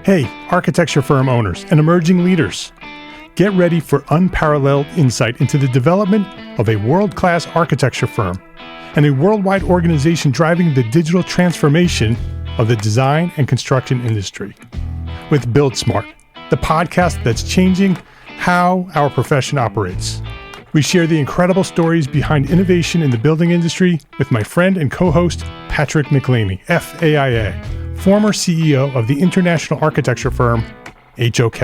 Hey, architecture firm owners and emerging leaders. Get ready for unparalleled insight into the development of a world-class architecture firm and a worldwide organization driving the digital transformation of the design and construction industry. With Build Smart, the podcast that's changing how our profession operates. We share the incredible stories behind innovation in the building industry with my friend and co-host, Patrick McLeamy, FAIA, former CEO of the international architecture firm, HOK.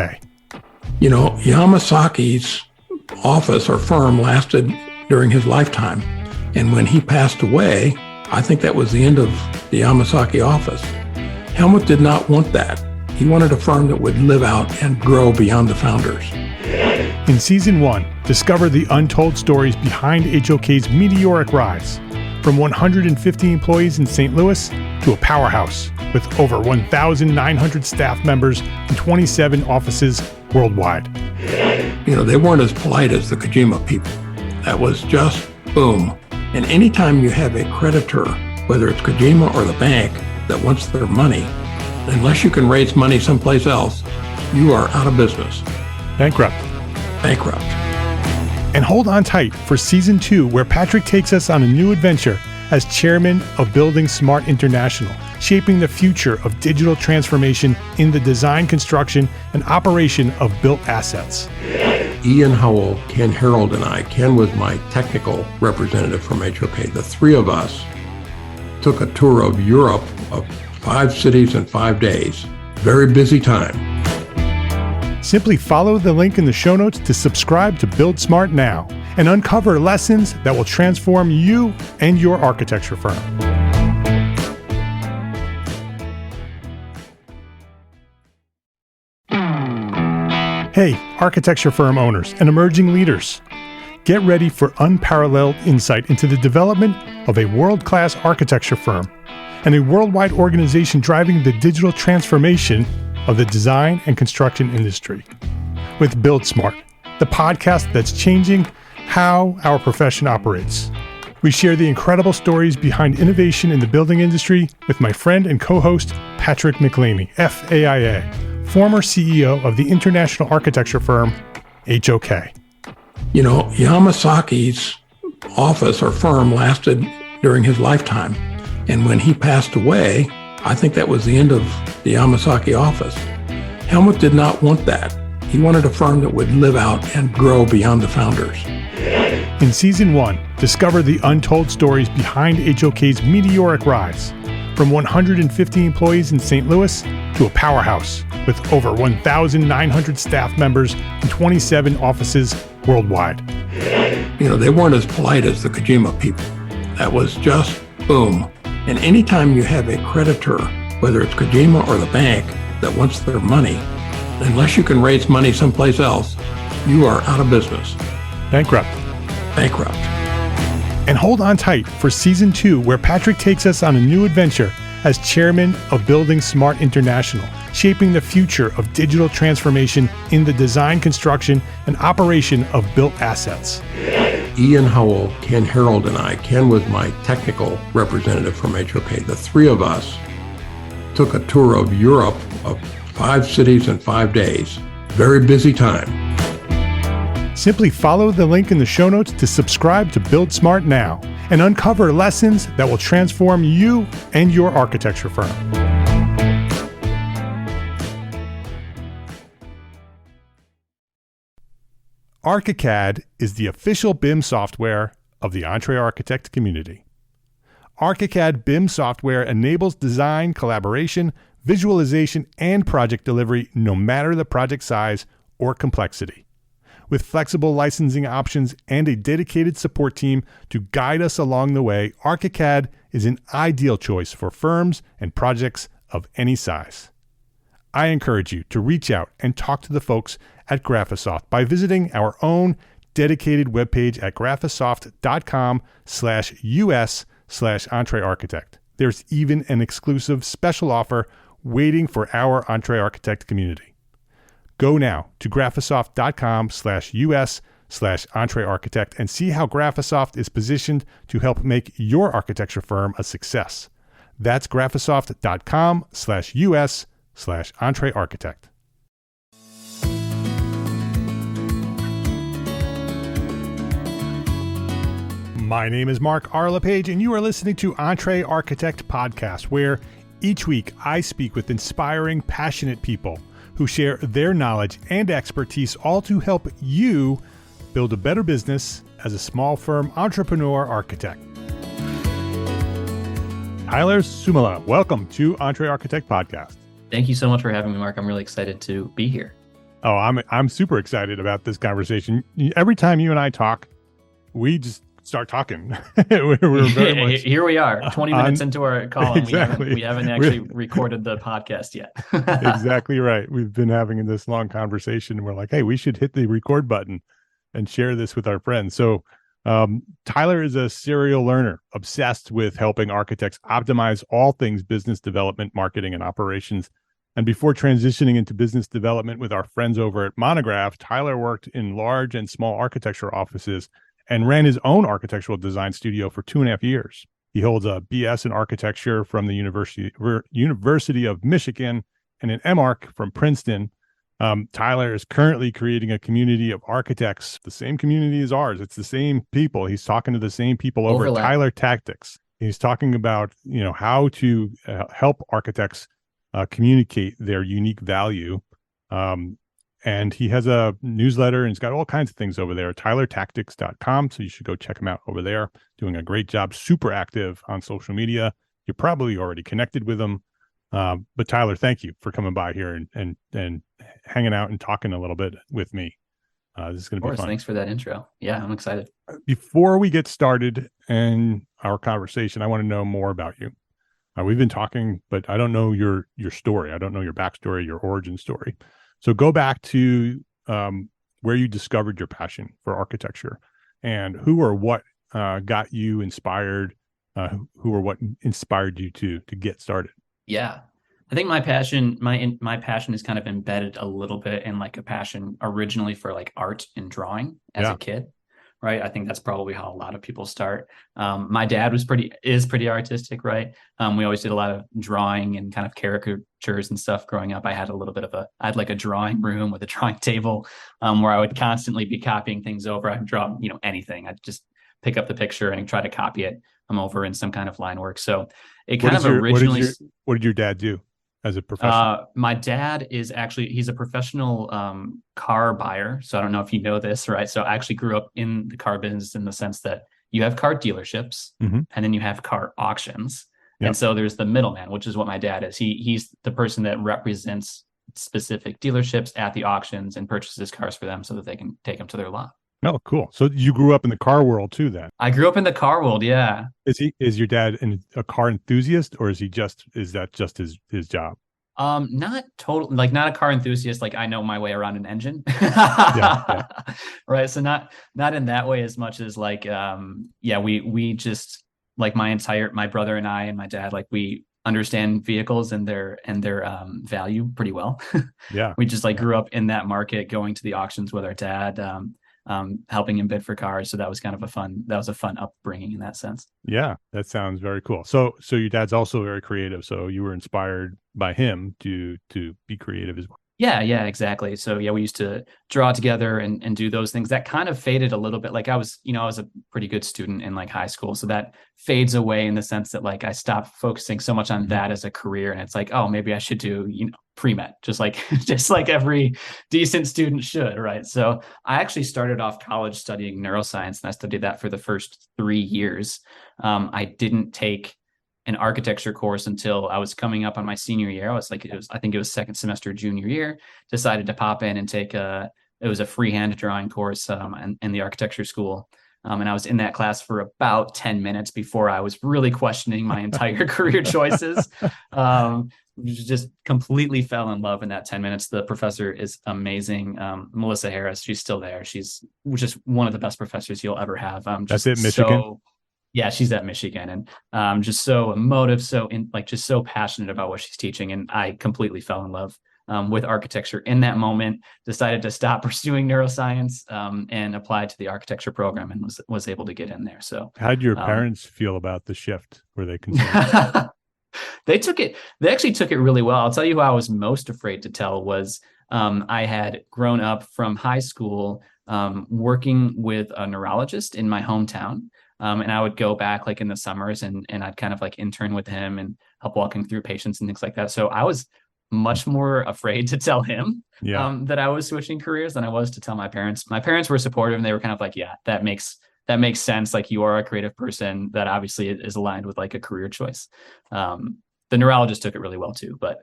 You know, Yamasaki's office or firm lasted during his lifetime. And when he passed away, I think that was the end of the Yamasaki office. Helmut did not want that. He wanted a firm that would live out and grow beyond the founders. In Season 1, discover the untold stories behind HOK's meteoric rise, from 150 employees in St. Louis to a powerhouse with over 1,900 staff members and 27 offices worldwide. You know, they weren't as polite as the Kojima people. That was just boom. And anytime you have a creditor, whether it's Kojima or the bank, that wants their money, unless you can raise money someplace else, you are out of business. Bankrupt. And hold on tight for Season 2, where Patrick takes us on a new adventure as chairman of Building Smart International, shaping the future of digital transformation in the design, construction, and operation of built assets. Ian Howell, Ken Harold, and I, Ken was my technical representative from HOK. The three of us took a tour of Europe of 5 cities in 5 days. Very busy time. Simply follow the link in the show notes to subscribe to Build Smart now and uncover lessons that will transform you and your architecture firm. Hey, architecture firm owners and emerging leaders. Get ready for unparalleled insight into the development of a world-class architecture firm and a worldwide organization driving the digital transformation of the design and construction industry. With Build Smart, the podcast that's changing how our profession operates. We share the incredible stories behind innovation in the building industry with my friend and co-host, Patrick McLeamy, FAIA, former CEO of the international architecture firm, HOK. You know, Yamasaki's office or firm lasted during his lifetime. And when he passed away, I think that was the end of the Yamasaki office. Helmut did not want that. He wanted a firm that would live out and grow beyond the founders. In Season 1, discover the untold stories behind HOK's meteoric rise, from 150 employees in St. Louis to a powerhouse with over 1,900 staff members and 27 offices worldwide. You know, they weren't as polite as the Kojima people. That was just boom. And anytime you have a creditor, whether it's Kojima or the bank, that wants their money, unless you can raise money someplace else, you are out of business. Bankrupt. And hold on tight for Season 2, where Patrick takes us on a new adventure as chairman of Building Smart International, shaping the future of digital transformation in the design, construction, and operation of built assets. Ian Howell, Ken Harold, and I, Ken was my technical representative from HOK. The three of us took a tour of Europe of 5 cities in 5 days. Very busy time. Simply follow the link in the show notes to subscribe to Build Smart now and uncover lessons that will transform you and your architecture firm. ArchiCAD is the official BIM software of the EntreArchitect community. ArchiCAD BIM software enables design, collaboration, visualization, and project delivery no matter the project size or complexity. With flexible licensing options and a dedicated support team to guide us along the way, ArchiCAD is an ideal choice for firms and projects of any size. I encourage you to reach out and talk to the folks at Graphisoft by visiting our own dedicated webpage at graphisoft.com/us/EntreArchitect. There's even an exclusive special offer waiting for our EntreArchitect community. Go now to graphisoft.com/us/EntreArchitect and see how Graphisoft is positioned to help make your architecture firm a success. That's graphisoft.com/us/EntreArchitect. EA497.com/EntreArchitect. My name is Mark R. LePage, and you are listening to EntreArchitect Podcast, where each week I speak with inspiring, passionate people who share their knowledge and expertise, all to help you build a better business as a small firm entrepreneur architect. Tyler Suomala, welcome to EntreArchitect Podcast. Thank you so much for having me, Mark. I'm really excited to be here. Oh, I'm super excited about this conversation. Every time you and I talk, we just start talking. we're very much here we are, 20 minutes into our call, and exactly. we haven't actually recorded the podcast yet. Exactly right. We've been having this long conversation, and we're like, hey, we should hit the record button and share this with our friends. So Tyler is a serial learner, obsessed with helping architects optimize all things business development, marketing, and operations. And before transitioning into business development with our friends over at Monograph, Tyler worked in large and small architecture offices and ran his own architectural design studio for 2.5 years. He holds a BS in architecture from the University of Michigan and an MArch from Princeton. Tyler is currently creating a community of architects, the same community as ours. It's the same people. He's talking to the same people over at Tyler Tactics. He's talking about, how to help architects communicate their unique value. And he has a newsletter, and he's got all kinds of things over there, tylertactics.com. So you should go check him out over there. Doing a great job, super active on social media. You're probably already connected with him. But Tyler, thank you for coming by here and hanging out and talking a little bit with me. This is going to be fun. Thanks for that intro. Yeah, I'm excited. Before we get started in our conversation, I want to know more about you. We've been talking, but I don't know your story. I don't know your backstory, your origin story. So go back to where you discovered your passion for architecture, and who or what got you inspired, who or what inspired you to get started. Yeah, I think my passion is kind of embedded a little bit in like a passion originally for like art and drawing as a kid. Right. I think that's probably how a lot of people start. My dad is pretty artistic. Right. We always did a lot of drawing and kind of caricatures and stuff growing up. I had like a drawing room with a drawing table where I would constantly be copying things over. I'd draw, anything. I'd just pick up the picture and try to copy it over in some kind of line work. So it kind of originally. What did your dad do as a professional? My dad is he's a professional car buyer. So I don't know if you know this, right? So I actually grew up in the car business in the sense that you have car dealerships and then you have car auctions. Yep. And so there's the middleman, which is what my dad is. He's the person that represents specific dealerships at the auctions and purchases cars for them so that they can take them to their lot. Oh, cool. So you grew up in the car world too, then? I grew up in the car world. Yeah. Is your dad a car enthusiast, or is that just his job? Not totally, like not a car enthusiast. Like I know my way around an engine. Yeah. Right. So not in that way as much as like, we just like my brother and I and my dad, like we understand vehicles and their value pretty well. Yeah. We just grew up in that market, going to the auctions with our dad, helping him bid for cars. So that was kind of a fun upbringing in that sense. Yeah, that sounds very cool. So your dad's also very creative. So you were inspired by him to be creative as well. Yeah, exactly. So we used to draw together and do those things. That kind of faded a little bit. Like I was a pretty good student in like high school. So that fades away in the sense that like I stopped focusing so much on that as a career. And it's like, oh, maybe I should do, pre-med, just like every decent student should, right? So I actually started off college studying neuroscience, and I studied that for the first 3 years. I didn't take an architecture course until I was coming up on my senior year. I think it was second semester junior year. Decided to pop in and take it was a freehand drawing course in the architecture school. And I was in that class for about 10 minutes before I was really questioning my entire career choices. Just completely fell in love in that 10 minutes. The professor is amazing. Melissa Harris, she's still there. She's just one of the best professors you'll ever have. That's it, Michigan? Yeah, she's at Michigan, and just so emotive, just so passionate about what she's teaching. And I completely fell in love with architecture in that moment. Decided to stop pursuing neuroscience and applied to the architecture program, and was able to get in there. So, how did your parents feel about the shift? Were they concerned? They actually took it really well. I'll tell you who I was most afraid to tell was I had grown up from high school working with a neurologist in my hometown. And I would go back like in the summers and I'd kind of like intern with him and help walking through patients and things like that. So I was much more afraid to tell him that I was switching careers than I was to tell my parents. My parents were supportive and they were kind of like, yeah, that makes sense. Like you are a creative person that obviously is aligned with like a career choice. The neurologist took it really well too, but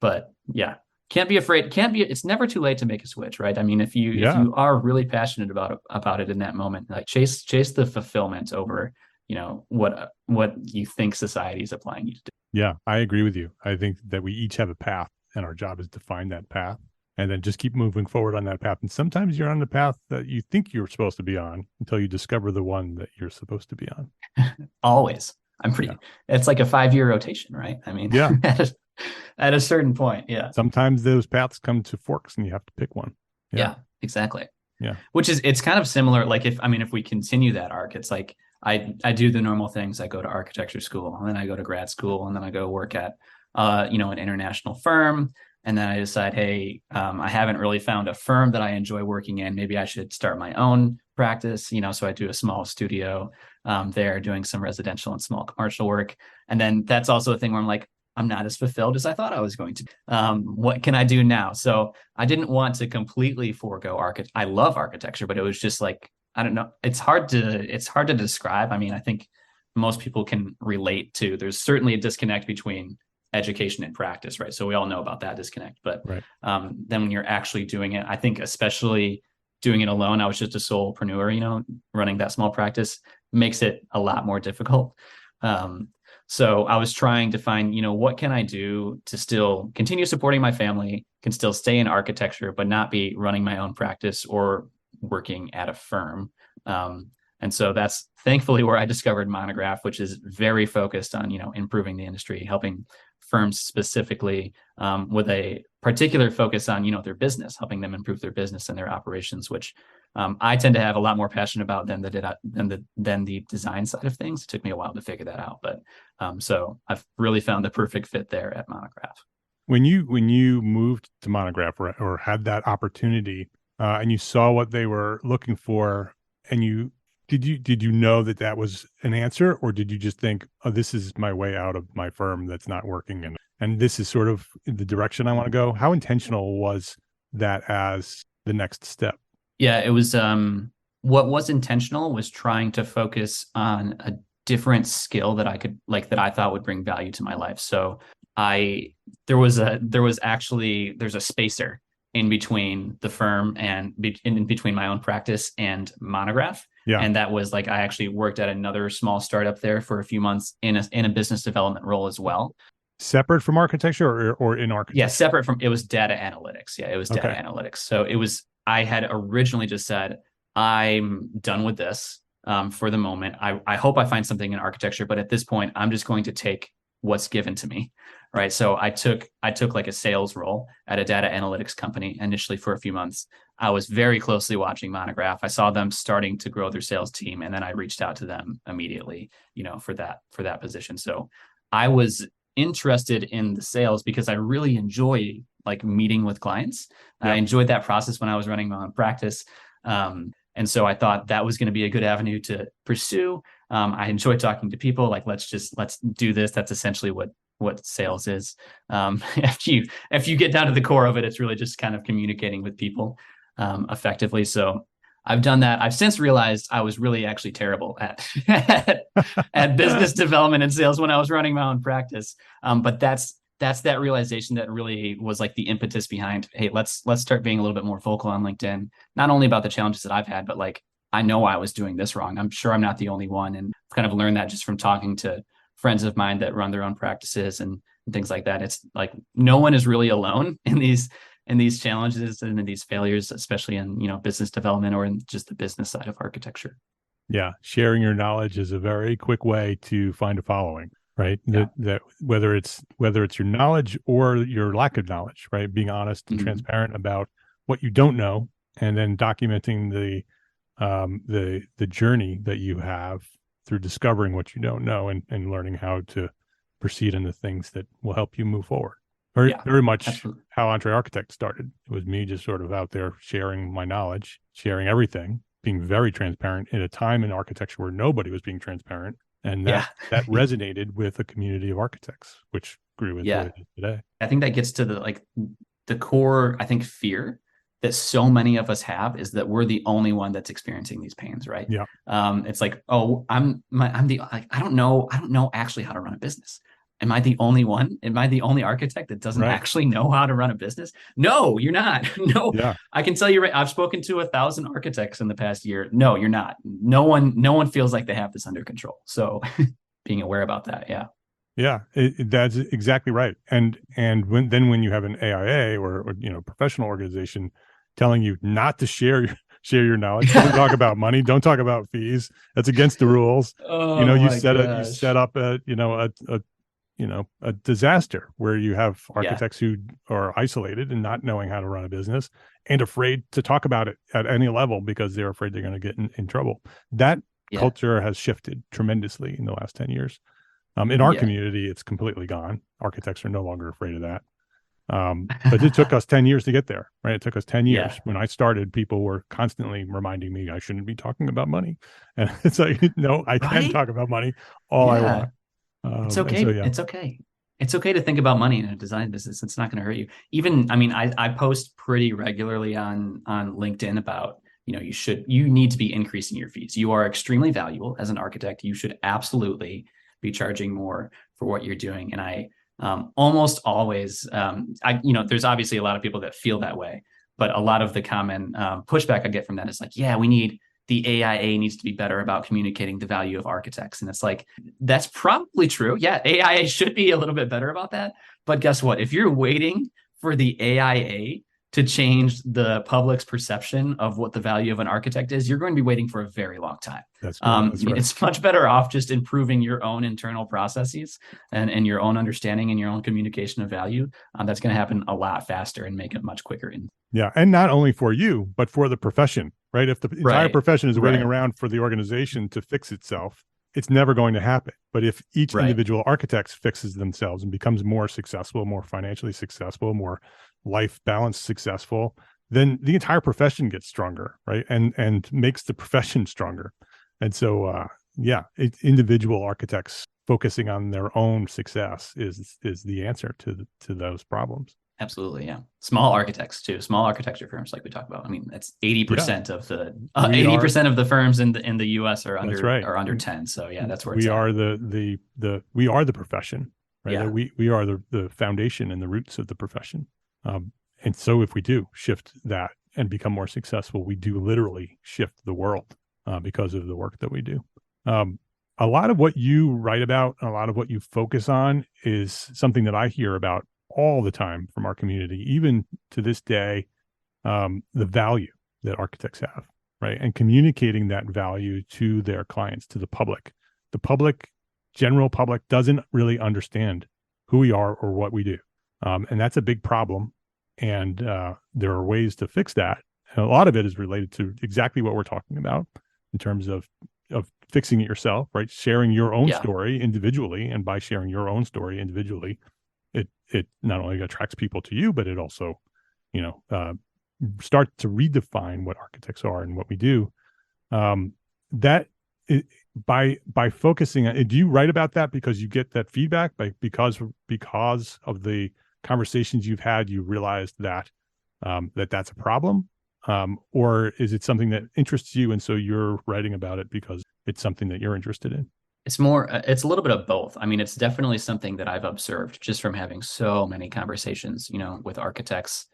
but yeah, can't be afraid. It's never too late to make a switch, right? I mean, if you are really passionate about it in that moment, like chase the fulfillment over, what you think society is applying you to do. Yeah, I agree with you. I think that we each have a path and our job is to find that path and then just keep moving forward on that path. And sometimes you're on the path that you think you're supposed to be on until you discover the one that you're supposed to be on. Always. It's like a 5-year rotation, right? I mean, at a certain point. Yeah. Sometimes those paths come to forks and you have to pick one. Yeah, exactly. Yeah. It's kind of similar. Like if we continue that arc, it's like, I do the normal things. I go to architecture school and then I go to grad school and then I go work at, an international firm. And then I decide, hey, I haven't really found a firm that I enjoy working in. Maybe I should start my own practice, so I do a small studio there doing some residential and small commercial work. And then that's also a thing where I'm like, I'm not as fulfilled as I thought I was going to. What can I do now? So I didn't want to completely forego architecture. I love architecture, but it was just like, I don't know. It's hard to describe. I mean, I think most people can relate to, there's certainly a disconnect between education and practice, right? So we all know about that disconnect, but right. Then when you're actually doing it, I think especially doing it alone, I was just a solopreneur, running that small practice makes it a lot more difficult. So I was trying to find, what can I do to still continue supporting my family, can still stay in architecture, but not be running my own practice or working at a firm. And so that's thankfully where I discovered Monograph, which is very focused on, improving the industry, helping firms specifically with a particular focus on, their business, helping them improve their business and their operations, which I tend to have a lot more passion about than the design side of things. It took me a while to figure that out, but so I've really found the perfect fit there at Monograph. When you moved to Monograph or had that opportunity and you saw what they were looking for, and did you know that was an answer, or did you just think, oh, this is my way out of my firm that's not working, and this is sort of the direction I want to go? How intentional was that as the next step? Yeah, it was, what was intentional was trying to focus on a different skill that I could that I thought would bring value to my life. So there's a spacer in between the firm and in between my own practice and Monograph. Yeah. And that was I actually worked at another small startup there for a few months in a business development role as well. Separate from architecture or in architecture? Yeah, separate from, it was data analytics. Yeah, it was data analytics. So I had originally just said, I'm done with this for the moment. I hope I find something in architecture, but at this point, I'm just going to take what's given to me, right? So I took like a sales role at a data analytics company initially for a few months. I was very closely watching Monograph. I saw them starting to grow their sales team, and then I reached out to them immediately, for that position. So I was interested in the sales because I really enjoy meeting with clients. Yeah. I enjoyed that process when I was running my own practice. And so I thought that was going to be a good avenue to pursue. I enjoy talking to people. Let's do this. That's essentially what sales is. If you get down to the core of it, it's really just kind of communicating with people effectively. So I've done that. I've since realized I was really actually terrible at at business development and sales when I was running my own practice. But that's that realization that really was the impetus behind, hey, let's start being a little bit more vocal on LinkedIn, not only about the challenges that I've had, but I know I was doing this wrong. I'm sure I'm not the only one. And I've kind of learned that just from talking to friends of mine that run their own practices and things like that. It's no one is really alone in these challenges and in these failures, especially in, business development or in just the business side of architecture. Yeah. Sharing your knowledge is a very quick way to find a following, right? Yeah. That whether it's your knowledge or your lack of knowledge, right? Being honest and transparent about what you don't know, and then documenting the journey that you have through discovering what you don't know and learning how to proceed in the things that will help you move forward. Very much absolutely. how EntreArchitect started. It was me just sort of out there sharing my knowledge, sharing everything, being very transparent in a time in architecture where nobody was being transparent. And that resonated with a community of architects, which grew into what it is today. I think that gets to the core, I think, fear that so many of us have is that we're the only one that's experiencing these pains, right? Yeah. It's like, oh, I don't know actually how to run a business. Am I the only one? Am I the only architect that doesn't actually know how to run a business? No, you're not. No, I can tell you, right. I've spoken to 1,000 architects in the past year. No, you're not. No one feels like they have this under control. So being aware about that. Yeah. Yeah, that's exactly right. And when you have an AIA or professional organization telling you not to share your knowledge, don't talk about money, don't talk about fees, that's against the rules. You set up a disaster where you have architects who are isolated and not knowing how to run a business and afraid to talk about it at any level because they're afraid they're going to get in trouble. That culture has shifted tremendously in the last 10 years. In our community, it's completely gone. Architects are no longer afraid of that. But it took us 10 years to get there, right? It took us 10 years. When I started, people were constantly reminding me I shouldn't be talking about money. And it's like, no, I can talk about money all I want. It's okay. It's okay. It's okay to think about money in a design business. It's not going to hurt you. Even, I post pretty regularly on LinkedIn about, you need to be increasing your fees. You are extremely valuable as an architect. You should absolutely be charging more for what you're doing. And I almost always, there's obviously a lot of people that feel that way, but a lot of the common pushback I get from that is like, the AIA needs to be better about communicating the value of architects. And it's like, that's probably true. Yeah, AIA should be a little bit better about that. But guess what? If you're waiting for the AIA to change the public's perception of what the value of an architect is, you're going to be waiting for a very long time. That's right. It's much better off just improving your own internal processes and your own understanding and your own communication of value. That's going to happen a lot faster and make it much quicker. Yeah. And not only for you, but for the profession, right? If the entire profession is waiting around for the organization to fix itself, it's never going to happen. But if each individual architect fixes themselves and becomes more successful, more financially successful, more life balance successful, then the entire profession gets stronger, right? And makes the profession stronger. And so, individual architects focusing on their own success is the answer to those problems. Absolutely, yeah. Small architects too. Small architecture firms, like we talk about. I mean, that's 80% of the 80% of the firms in the U.S. are under 10. So that's where we are we are the profession, right? Yeah. We are the foundation and the roots of the profession. And so if we do shift that and become more successful, we do literally shift the world because of the work that we do. A lot of what you write about, a lot of what you focus on is something that I hear about all the time from our community, even to this day, the value that architects have, right? And communicating that value to their clients, to the public. The general public doesn't really understand who we are or what we do. And that's a big problem. And there are ways to fix that. And a lot of it is related to exactly what we're talking about in terms of fixing it yourself, right? Sharing your own story individually. And by sharing your own story individually, it not only attracts people to you, but it also, start to redefine what architects are and what we do. By focusing on, do you write about that because you get that feedback? Because of the conversations you've had, you realized that that's a problem, or is it something that interests you and so you're writing about it because it's something that you're interested in? It's a little bit of both. I mean, it's definitely something that I've observed just from having so many conversations, with architects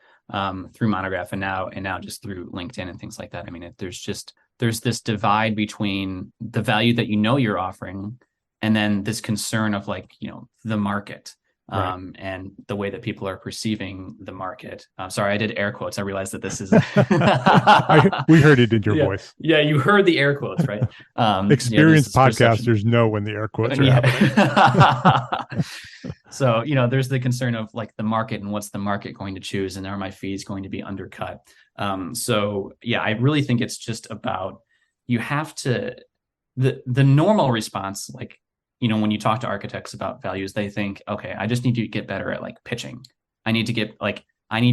through Monograph and now just through LinkedIn and things like that. I mean, there's this divide between the value that you're offering and then this concern of the market. And the way that people are perceiving the market. Sorry, I did air quotes. I realized that this is. We heard it in your voice. Yeah, you heard the air quotes, right? Experienced podcasters know when the air quotes are happening. So, there's the concern of the market and what's the market going to choose, and are my fees going to be undercut? I really think it's just about you have to the normal response, when you talk to architects about values, they think, okay, I just need to get better at like pitching. I need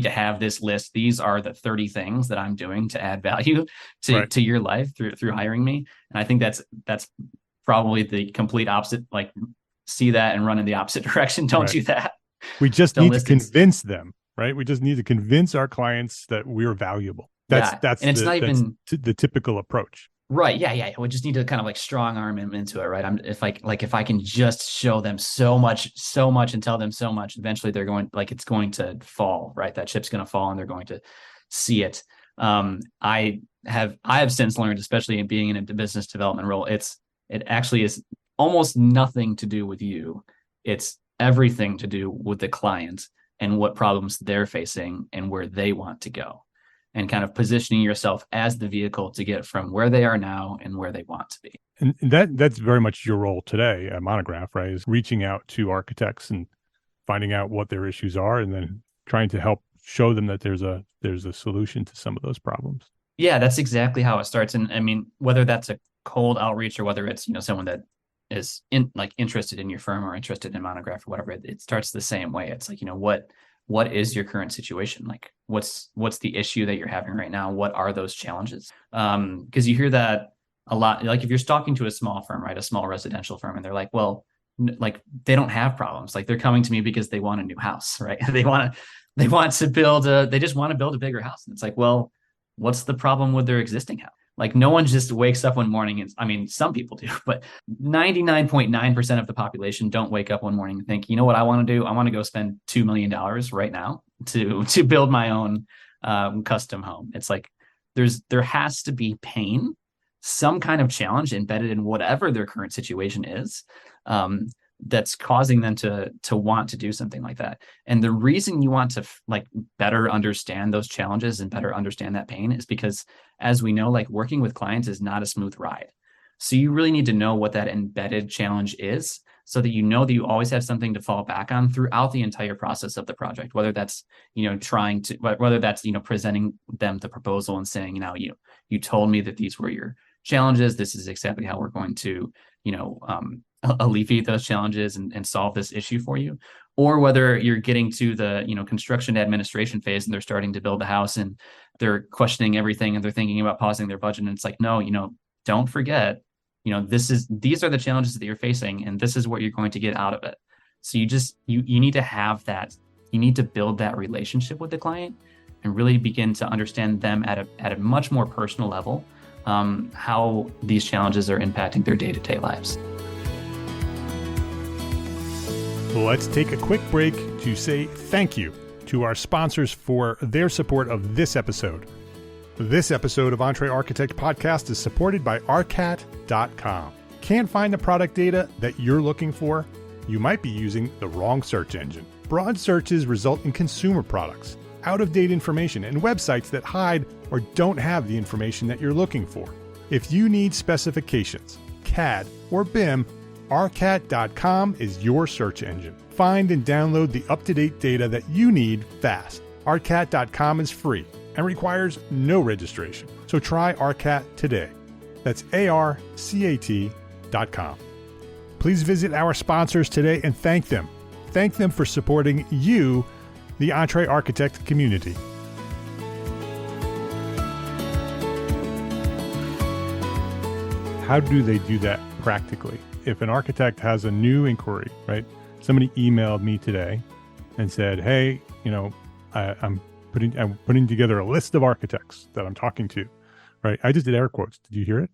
to have this list. These are the 30 things that I'm doing to add value to your life through hiring me. And I think that's probably the complete opposite. Like, see that and run in the opposite direction. Don't do that. We just need to convince them, right? We just need to convince our clients that we're valuable. That's and it's not even the typical approach. Right. Yeah. We just need to kind of like strong arm them into it. Right. If I can just show them so much and tell them so much, eventually they're going, like, it's going to fall, right? That chip's going to fall and they're going to see it. I have since learned, especially in being in a business development role, it actually is almost nothing to do with you. It's everything to do with the client and what problems they're facing and where they want to go, and kind of positioning yourself as the vehicle to get from where they are now and where they want to be. And that's very much your role today at Monograph, right? Is reaching out to architects and finding out what their issues are, and then trying to help show them that there's a solution to some of those problems. Yeah, that's exactly how it starts. And I mean, whether that's a cold outreach or whether it's, someone that is interested in your firm or interested in Monograph or whatever, it starts the same way. It's like, what is your current situation? Like, what's the issue that you're having right now? What are those challenges? Because you hear that a lot. Like, if you're talking to a small firm, right, a small residential firm, and they're like, well, like, they don't have problems. Like, they're coming to me because they want a new house, right? They want to build they just want to build a bigger house. And it's like, well, what's the problem with their existing house? Like, no one just wakes up one morning and, I mean, some people do, but 99.9% of the population don't wake up one morning and think, you know what I want to do? I want to go spend $2 million right now to build my own custom home. It's like, there has to be pain, some kind of challenge embedded in whatever their current situation is, that's causing them to want to do something like that. And the reason you want to better understand those challenges and better understand that pain is because, as we know, like, working with clients is not a smooth ride. So you really need to know what that embedded challenge is, so that that you always have something to fall back on throughout the entire process of the project, whether that's, whether that's, presenting them the proposal and saying, you told me that these were your challenges. This is exactly how we're going to, alleviate those challenges and solve this issue for you. Or whether you're getting to the, construction administration phase and they're starting to build the house and they're questioning everything and they're thinking about pausing their budget. And it's like, no, don't forget, these are the challenges that you're facing and this is what you're going to get out of it. So you need to have that, you need to build that relationship with the client and really begin to understand them at a much more personal level, how these challenges are impacting their day-to-day lives. Let's take a quick break to say thank you to our sponsors for their support of this episode. This episode of EntreArchitect Podcast is supported by Arcat.com. Can't find the product data that you're looking for? You might be using the wrong search engine. Broad searches result in consumer products, out-of-date information, and websites that hide or don't have the information that you're looking for. If you need specifications, CAD, or BIM, Arcat.com is your search engine. Find and download the up-to-date data that you need fast. Arcat.com is free and requires no registration. So try Arcat today. That's ARCAT.com. Please visit our sponsors today and thank them. Thank them for supporting you, the EntreArchitect community. How do they do that practically? If an architect has a new inquiry, right? Somebody emailed me today and said, "Hey, I'm putting together a list of architects that I'm talking to." Right? I just did air quotes. Did you hear it?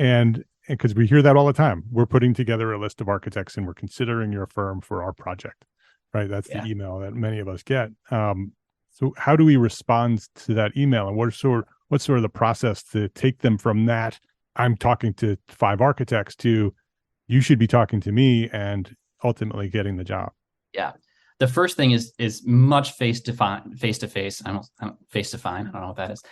And because we hear that all the time, we're putting together a list of architects and we're considering your firm for our project. Right? That's the email that many of us get. So how do we respond to that email, and what's sort of the process to take them from that, I'm talking to 5 architects, to you should be talking to me and ultimately getting the job? Yeah. The first thing is much face-to-face. I don't know what that is.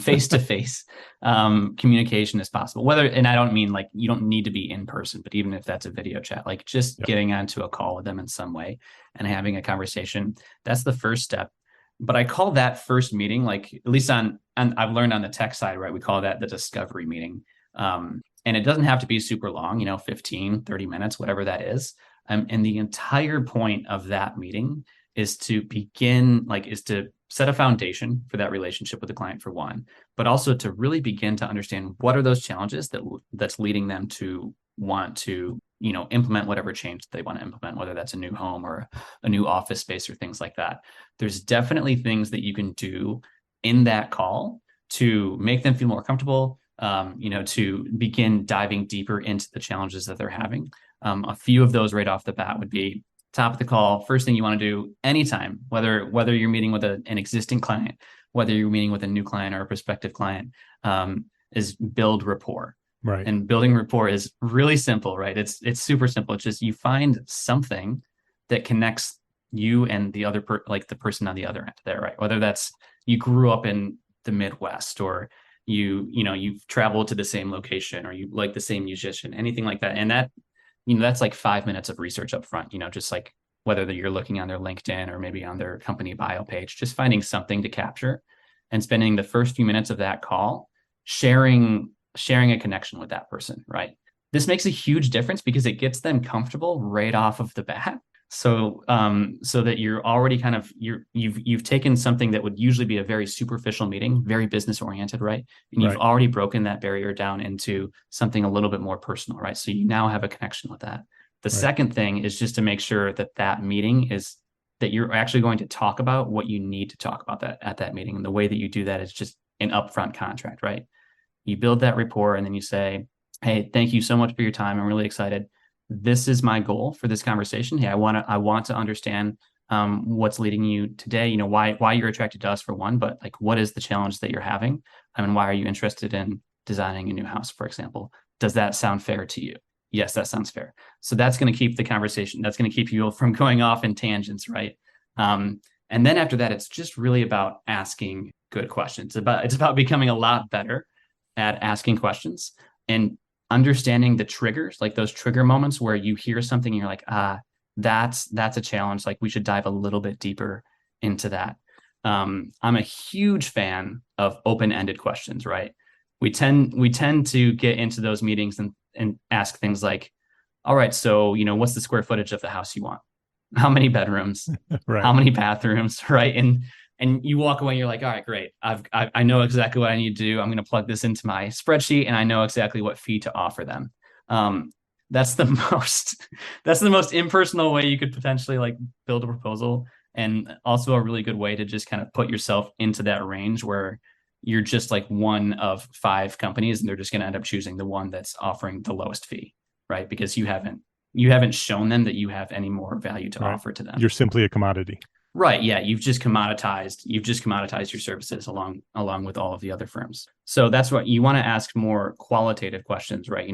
Face-to-face communication is possible. And I don't mean like you don't need to be in person, but even if that's a video chat, like just getting onto a call with them in some way and having a conversation, that's the first step. But I call that first meeting, like, at least on I've learned on the tech side, right? We call that the discovery meeting. And it doesn't have to be super long, 15, 30 minutes, whatever that is. And the entire point of that meeting is to set a foundation for that relationship with the client, for one, but also to really begin to understand what are those challenges that's leading them to want to, implement whatever change they want to implement, whether that's a new home or a new office space or things like that. There's definitely things that you can do in that call to make them feel more comfortable, to begin diving deeper into the challenges that they're having. A few of those right off the bat would be top of the call. First thing you want to do anytime, whether you're meeting with an existing client, whether you're meeting with a new client or a prospective client, is build rapport. Right. And building rapport is really simple, right? It's super simple. It's just you find something that connects you and the other the person on the other end there, right? Whether that's you grew up in the Midwest, or you've traveled to the same location, or you like the same musician, anything like that. And that, that's like 5 minutes of research up front, just like whether you're looking on their LinkedIn or maybe on their company bio page, just finding something to capture and spending the first few minutes of that call sharing a connection with that person, right? This makes a huge difference because it gets them comfortable right off of the bat. So that you're already you've taken something that would usually be a very superficial meeting, very business oriented, right? And you've already broken that barrier down into something a little bit more personal, right? So you now have a connection with that. The second thing is just to make sure that meeting is that you're actually going to talk about what you need to talk about at that meeting. And the way that you do that is just an upfront contract, right? You build that rapport and then you say, hey, thank you so much for your time. I'm really excited. This is my goal for this conversation. Hey, I want to understand what's leading you today, why you're attracted to us, for one, but like, what is the challenge that you're having? Why are you interested in designing a new house, for example? Does that sound fair to you? Yes, that sounds fair. So that's going to keep the conversation, that's going to keep you from going off in tangents, right? And then after that, it's just really about asking good questions. It's about becoming a lot better at asking questions and understanding the triggers, like those trigger moments where you hear something and you're like, that's a challenge. Like, we should dive a little bit deeper into that. I'm a huge fan of open-ended questions, right? We tend to get into those meetings and ask things like, all right, so, what's the square footage of the house you want? How many bedrooms? Right. How many bathrooms? Right. And you walk away and you're like, all right, great. I know exactly what I need to do. I'm going to plug this into my spreadsheet and I know exactly what fee to offer them. That's the most impersonal way you could potentially like build a proposal, and also a really good way to just kind of put yourself into that range where you're just like one of 5 companies and they're just going to end up choosing the one that's offering the lowest fee, right? Because you haven't shown them that you have any more value to offer to them. You're simply a commodity. Right. Yeah. You've just commoditized your services along with all of the other firms. So that's what you want to ask, more qualitative questions, right?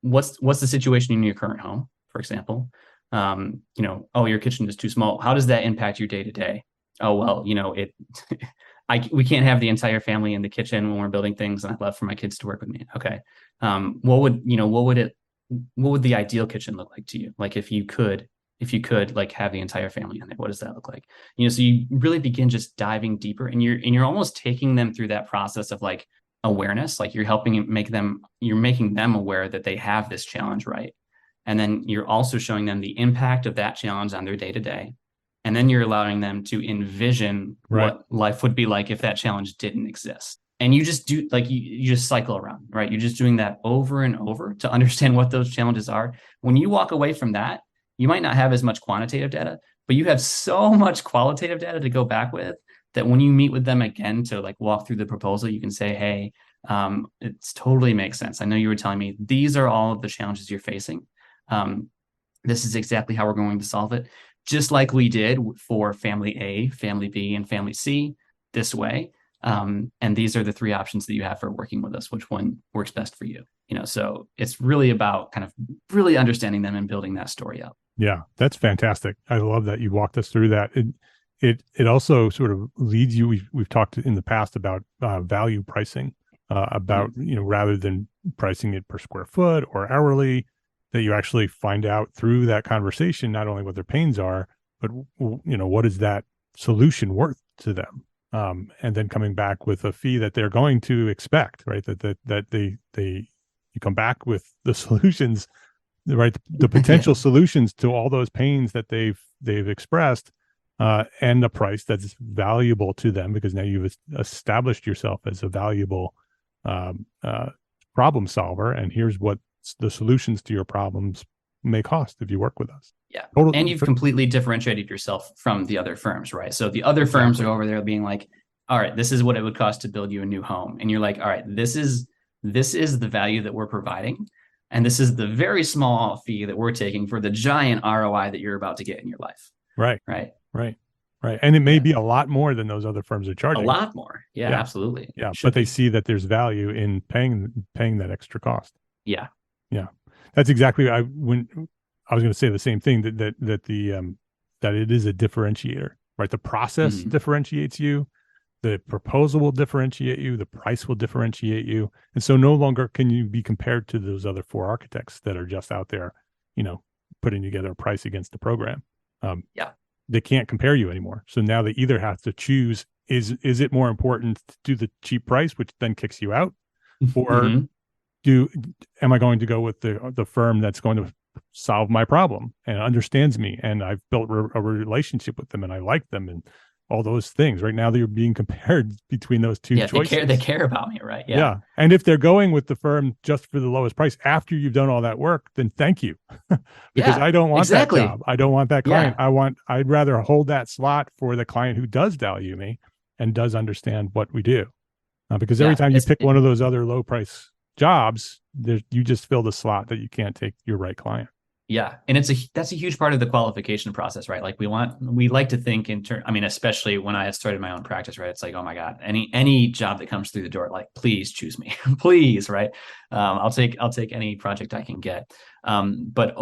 What's the situation in your current home, for example? Oh, your kitchen is too small. How does that impact your day to day? Oh, well, we can't have the entire family in the kitchen when we're building things, and I'd love for my kids to work with me. Okay. What would the ideal kitchen look like to you? Like, if you could like have the entire family in there, what does that look like? So you really begin just diving deeper, and you're almost taking them through that process of like awareness. Like, you're making them aware that they have this challenge, right? And then you're also showing them the impact of that challenge on their day to day. And then you're allowing them to envision what life would be like if that challenge didn't exist. And you just do, like, you just cycle around, right? You're just doing that over and over to understand what those challenges are. When you walk away from that, you might not have as much quantitative data, but you have so much qualitative data to go back with that when you meet with them again to like walk through the proposal, you can say, hey, it totally makes sense. I know you were telling me these are all of the challenges you're facing. This is exactly how we're going to solve it, just like we did for family A, family B, and family C this way. And these are the 3 options that you have for working with us. Which one works best for you? So it's really about kind of really understanding them and building that story up. Yeah, that's fantastic. I love that you walked us through that. It also sort of leads you. We've talked in the past about value pricing, about rather than pricing it per square foot or hourly, that you actually find out through that conversation not only what their pains are, but what is that solution worth to them, and then coming back with a fee that they're going to expect, right? That they You come back with the solutions, right? The potential solutions to all those pains that they've expressed, and the price that's valuable to them, because now you've established yourself as a valuable problem solver. And here's what the solutions to your problems may cost if you work with us. Yeah. Totally. And you've completely differentiated yourself from the other firms, right? So the other firms are over there being like, all right, this is what it would cost to build you a new home. And you're like, all right, this is the value that we're providing. And this is the very small fee that we're taking for the giant ROI that you're about to get in your life. Right. Right. Right. Right. And it may be a lot more than those other firms are charging. A lot more. Yeah, absolutely. Yeah. But they see that there's value in paying that extra cost. Yeah. Yeah. That's exactly when I was going to say the same thing, that it is a differentiator, right? The process differentiates you. The proposal will differentiate you. The price will differentiate you. And so no longer can you be compared to those other 4 architects that are just out there, putting together a price against the program. They can't compare you anymore. So now they either have to choose, is it more important to do the cheap price, which then kicks you out, or am I going to go with the firm that's going to solve my problem and understands me, and I've built a relationship with them and I like them, and all those things. Right now they're being compared between those two choices. They care about me, right? Yeah. And if they're going with the firm just for the lowest price after you've done all that work, then thank you. Because I don't want that job. I don't want that client. I'd rather hold that slot for the client who does value me and does understand what we do. Because every time you pick one of those other low price jobs, you just fill the slot that you can't take your right client. Yeah. And that's a huge part of the qualification process, right? Like we like to think especially when I had started my own practice, right? It's like, oh my God, any job that comes through the door, like, please choose me, please. Right. I'll take any project I can get. But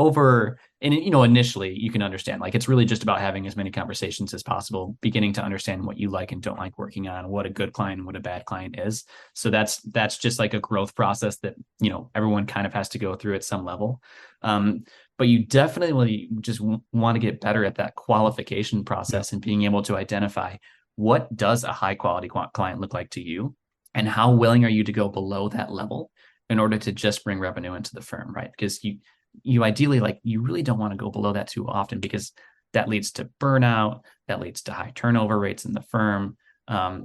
initially you can understand, like, it's really just about having as many conversations as possible, beginning to understand what you like and don't like working on, what a good client and what a bad client is. So that's just like a growth process that, everyone kind of has to go through at some level. But you definitely just want to get better at that qualification process and being able to identify, what does a high quality client look like to you, and how willing are you to go below that level in order to just bring revenue into the firm, right? Because you ideally, like, you really don't want to go below that too often, because that leads to burnout, that leads to high turnover rates in the firm,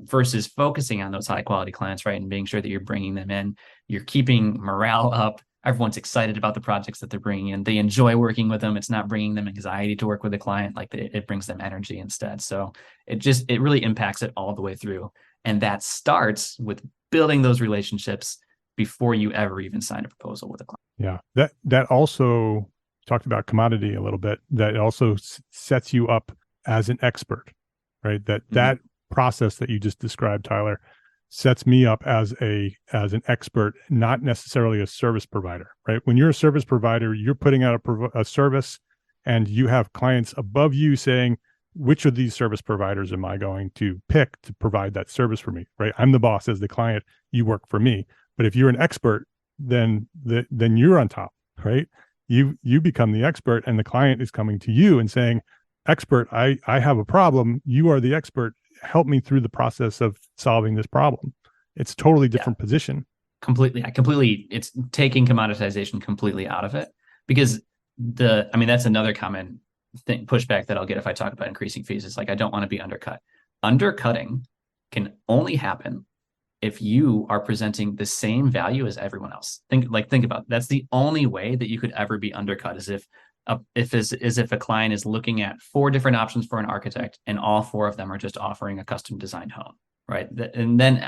versus focusing on those high quality clients, right? And being sure that you're bringing them in, you're keeping morale up. Everyone's excited about the projects that they're bringing in. They enjoy working with them. It's not bringing them anxiety to work with a client. Like, it brings them energy instead. So it really impacts it all the way through. And that starts with building those relationships before you ever even sign a proposal with a client. Yeah. That also talked about commodity a little bit. That also sets you up as an expert, right? That process that you just described, Tyler, sets me up as an expert, not necessarily a service provider, right? When you're a service provider, you're putting out a service, and you have clients above you saying, which of these service providers am I going to pick to provide that service for me, right? I'm the boss as the client, you work for me. But if you're an expert, then you're on top, right? You become the expert, and the client is coming to you and saying, expert, I have a problem. You are the expert. Help me through the process of solving this problem. It's a totally different position. Completely. It's taking commoditization completely out of it, because that's another common pushback that I'll get if I talk about increasing fees. It's like, I don't want to be undercut. Undercutting can only happen if you are presenting the same value as everyone else. Think about it. That's the only way that you could ever be undercut, is if a client is looking at 4 different options for an architect, and all 4 of them are just offering a custom designed home, right? And then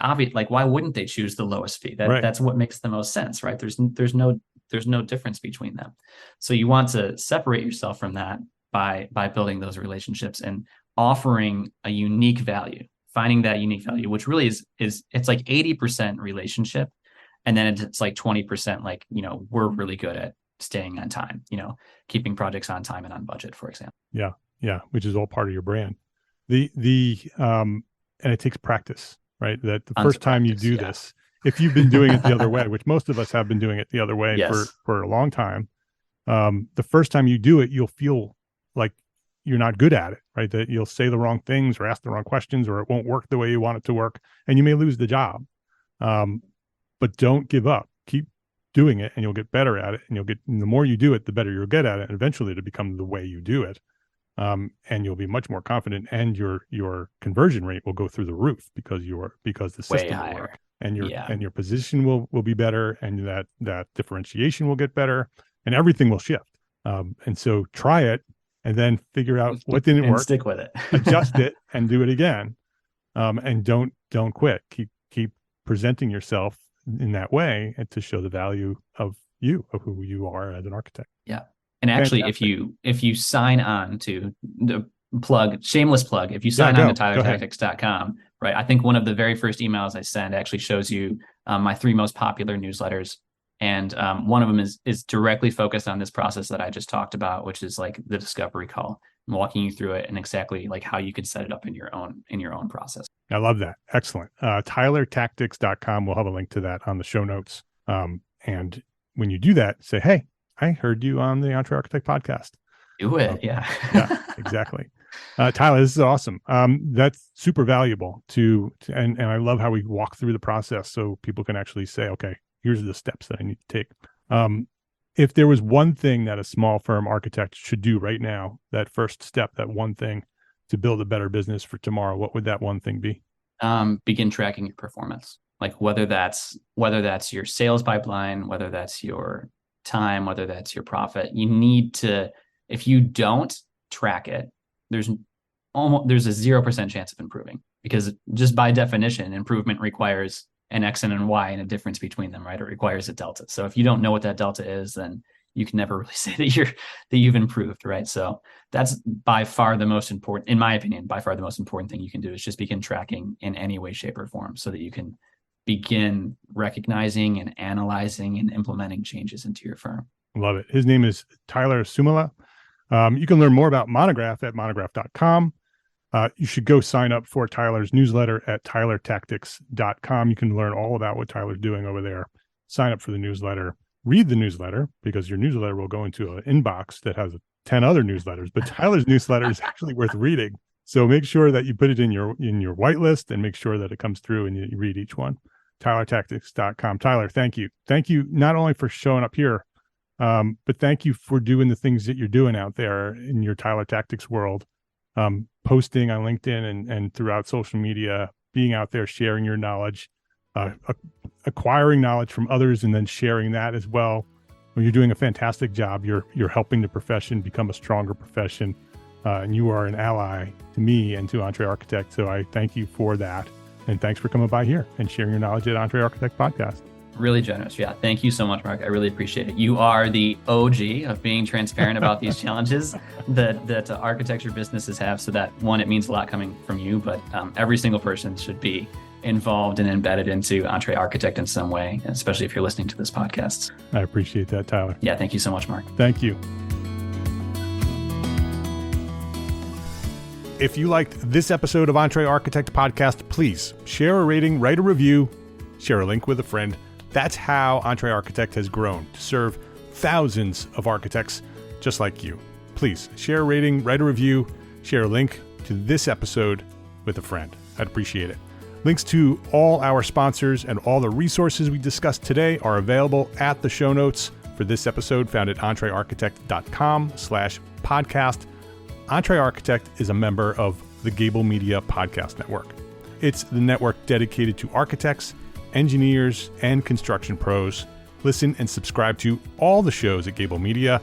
why wouldn't they choose the lowest fee? That's what makes the most sense, right? There's no difference between them. So you want to separate yourself from that by building those relationships and offering a unique value, finding that unique value, which really is it's like 80% relationship, and then it's like 20% like, we're really good at staying on time, keeping projects on time and on budget, for example. Yeah, which is all part of your brand. And it takes practice, right? That the first time you do this, if you've been doing it the other way, which most of us have been doing it the other way for a long time, the first time you do it, you'll feel like you're not good at it, right? That you'll say the wrong things or ask the wrong questions, or it won't work the way you want it to work, and you may lose the job. But don't give up. doing it, and you'll get better at it, and the more you do it, the better you'll get at it, and eventually it'll become the way you do it. And you'll be much more confident, and your conversion rate will go through the roof because the system will work, and your position will be better, and that differentiation will get better, and everything will shift. And so try it, and then figure out what didn't work, stick with it, adjust it, and do it again. And don't quit. Keep presenting yourself in that way, and to show the value of who you are as an architect. Yeah. And actually, if you sign on to the shameless plug, if you sign on to tylertactics.com, right? I think one of the very first emails I send actually shows you my 3 most popular newsletters. And one of them is directly focused on this process that I just talked about, which is like the discovery call, and walking you through it and exactly like how you can set it up in your own process. I love that. Excellent. tylertactics.com. We'll have a link to that on the show notes. And when you do that, say, hey, I heard you on the EntreArchitect podcast. Do it. Yeah, exactly. Tyler, this is awesome. That's super valuable and I love how we walk through the process so people can actually say, okay, here's the steps that I need to take. If there was one thing that a small firm architect should do right now, that first step, that one thing to build a better business for tomorrow, what would that one thing be? Begin tracking your performance. Like whether that's your sales pipeline, whether that's your time, whether that's your profit, you need to, if you don't track it, there's a 0% chance of improving, because just by definition, improvement requires an X and an Y and a difference between them, right? It requires a delta. So if you don't know what that delta is, then you can never really say that you've improved, right? So that's by far the most important, in my opinion, by far the most important thing you can do is just begin tracking in any way, shape, or form, so that you can begin recognizing and analyzing and implementing changes into your firm. Love it. His name is Tyler Suomala. You can learn more about Monograph at monograph.com. You should go sign up for Tyler's newsletter at tylertactics.com. You can learn all about what Tyler's doing over there. Sign up for the newsletter. Read the newsletter, because your newsletter will go into an inbox that has 10 other newsletters. But Tyler's newsletter is actually worth reading. So make sure that you put it in your whitelist, and make sure that it comes through and you read each one. tylertactics.com. Tyler, thank you. Thank you not only for showing up here, but thank you for doing the things that you're doing out there in your Tyler Tactics world, posting on LinkedIn and throughout social media, being out there, sharing your knowledge, acquiring knowledge from others, and then sharing that as well. Well, you're doing a fantastic job. You're helping the profession become a stronger profession, and you are an ally to me and to EntreArchitect. So I thank you for that. And thanks for coming by here and sharing your knowledge at EntreArchitect Podcast. Really generous. Yeah. Thank you so much, Mark. I really appreciate it. You are the OG of being transparent about these challenges that architecture businesses have. So that, one, it means a lot coming from you, but every single person should be involved and embedded into EntreArchitect in some way, especially if you're listening to this podcast. I appreciate that, Tyler. Yeah. Thank you so much, Mark. Thank you. If you liked this episode of EntreArchitect Podcast, please share a rating, write a review, share a link with a friend. That's how EntreArchitect has grown to serve thousands of architects just like you. Please share a rating, write a review, share a link to this episode with a friend. I'd appreciate it. Links to all our sponsors and all the resources we discussed today are available at the show notes for this episode, found at entrearchitect.com/podcast. EntreArchitect is a member of the Gable Media Podcast Network. It's the network dedicated to architects, engineers, and construction pros. Listen and subscribe to all the shows at Gable Media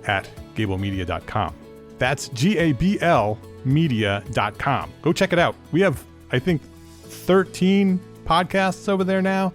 at gablemedia.com. That's GABL media.com. Go check it out. We have, I think, 13 podcasts over there now.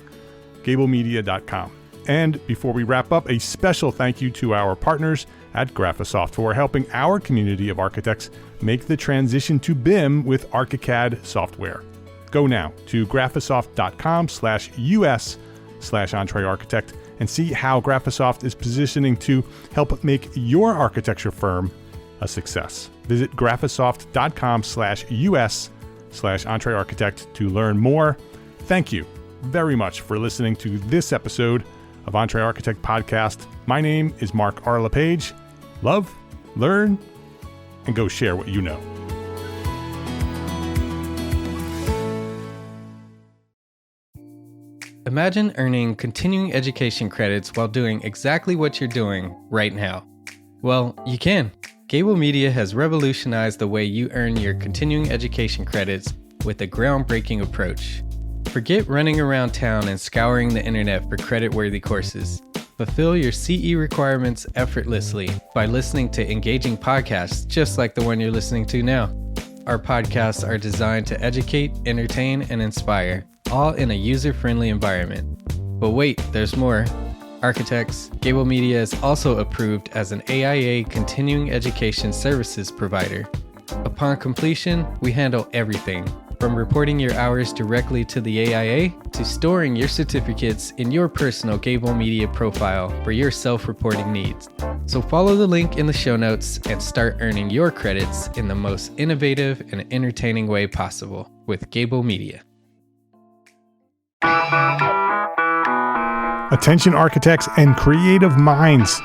gablemedia.com. And before we wrap up, a special thank you to our partners at Graphisoft for helping our community of architects make the transition to BIM with ArchiCAD software. Go now to graphisoft.com/US/EntreArchitect and see how Graphisoft is positioning to help make your architecture firm a success. Visit graphisoft.com/US/EntreArchitect to learn more. Thank you very much for listening to this episode of EntreArchitect Podcast. My name is Mark R. LePage. Love, learn, and go share what you know. Imagine earning continuing education credits while doing exactly what you're doing right now. Well, you can. Gable Media has revolutionized the way you earn your continuing education credits with a groundbreaking approach. Forget running around town and scouring the internet for credit-worthy courses. Fulfill your CE requirements effortlessly by listening to engaging podcasts just like the one you're listening to now. Our podcasts are designed to educate, entertain, and inspire, all in a user-friendly environment. But wait, there's more. Architects, Gable Media is also approved as an AIA continuing education services provider. Upon completion, we handle everything, from reporting your hours directly to the AIA to storing your certificates in your personal Gable Media profile for your self-reporting needs. So follow the link in the show notes and start earning your credits in the most innovative and entertaining way possible with Gable Media. Attention architects and creative minds,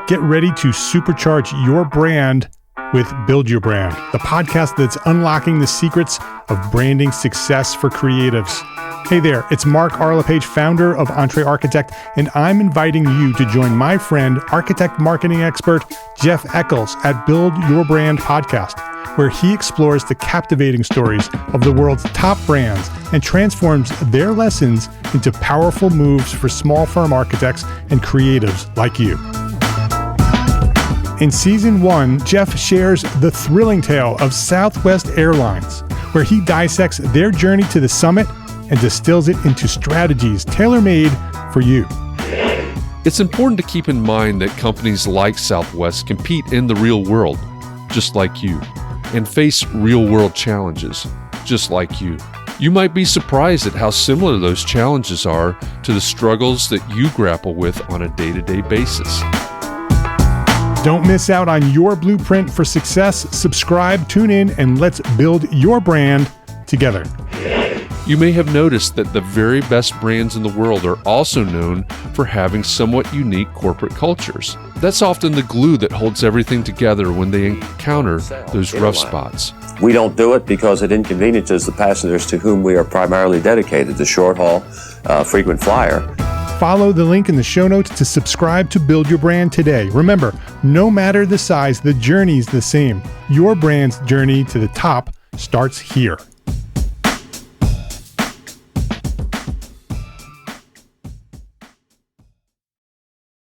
get ready to supercharge your brand with Build Your Brand, the podcast that's unlocking the secrets of branding success for creatives. Hey there, it's Mark Arlepage, founder of EntreArchitect, and I'm inviting you to join my friend, architect marketing expert Jeff Eccles at Build Your Brand podcast, where he explores the captivating stories of the world's top brands and transforms their lessons into powerful moves for small firm architects and creatives like you. In Season 1, Jeff shares the thrilling tale of Southwest Airlines, where he dissects their journey to the summit and distills it into strategies tailor-made for you. It's important to keep in mind that companies like Southwest compete in the real world, just like you, and face real-world challenges, just like you. You might be surprised at how similar those challenges are to the struggles that you grapple with on a day-to-day basis. Don't miss out on your blueprint for success. Subscribe, tune in, and let's build your brand together. You may have noticed that the very best brands in the world are also known for having somewhat unique corporate cultures. That's often the glue that holds everything together when they encounter those rough spots. We don't do it because it inconveniences the passengers to whom we are primarily dedicated, the short haul, frequent flyer. Follow the link in the show notes to subscribe to Build Your Brand today. Remember, no matter the size, the journey's the same. Your brand's journey to the top starts here.